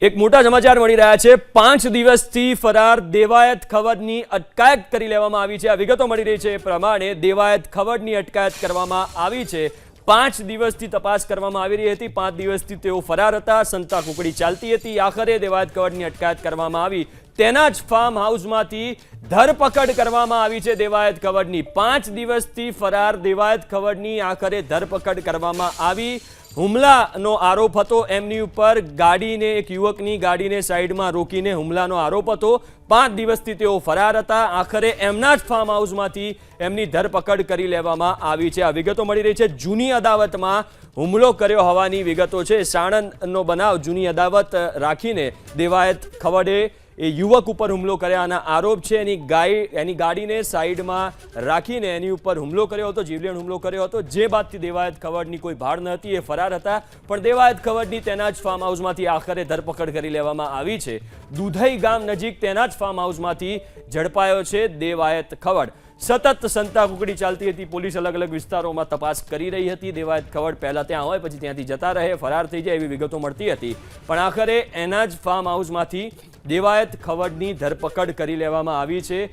એક મોટા સમાચાર મળી રહ્યા છે। 5 દિવસથી ફરાર દેવાયત ખવડની અટકાયત કરી લેવામાં આવી છે। આ વિગતો મળી રહી છે એ પ્રમાણે દેવાયત ખવડની અટકાયત કરવામાં આવી છે। 5 દિવસથી તપાસ કરવામાં આવી રહી હતી। 5 દિવસથી તેઓ ફરાર હતા। સંતા કુકડી ચાલતી હતી। આખરે દેવાયત ખવડની અટકાયત કરવામાં આવી। તેના જ ફાર્મ હાઉસમાંથી ધરપકડ કરવામાં આવી છે દેવાયત ખવડની। 5 દિવસથી ફરાર દેવાયત ખવડની આખરે ધરપકડ કરવામાં આવી। હુમલાનો આરોપ હતો એમની ઉપર। ગાડીને એક યુવકની ગાડીને સાઈડમાં રોકીને હુમલાનો આરોપ હતો। 5 દિવસથી તેઓ ફરાર હતા। આખરે એમના જ ફાર્મ હાઉસમાંથી એમની ધરપકડ કરી લેવામાં આવી છે। આ વિગતો મળી રહી છે। જૂની અદાવતમાં હુમલો કર્યો હોવાની વિગતો છે। સાણંદનો બનાવ જૂની અદાવત રાખીને દેવાયત ખવડે એ યુવક ઉપર હુમલો કર્યાના આરોપ છે। એની ગાડીને સાઈડમાં રાખીને એની ઉપર હુમલો કર્યો હતો, જીવલેણ હુમલો કર્યો હતો। જે બાદથી દેવાયત ખવડની કોઈ ભાળ ન હતી, એ ફરાર હતા। પણ દેવાયત ખવડની તેના જ ફાર્મ હાઉસમાંથી આખરે ધરપકડ કરી લેવામાં આવી છે। દુધઈ ગામ નજીક તેના જ ફાર્મ હાઉસમાંથી ઝડપાયો છે દેવાયત ખવડ। સતત સંતા કુકડી ચાલતી હતી। પોલીસ અલગ અલગ વિસ્તારોમાં તપાસ કરી રહી હતી। દેવાયત ખવડ પહેલા ત્યાં હોય, પછી ત્યાંથી જતા રહે, ફરાર થઈ જાય એવી વિગતો મળતી હતી। પણ આખરે એના જ ફાર્મ હાઉસમાંથી દેવાયત ખવડની ધરપકડ કરી લેવામાં આવી છે।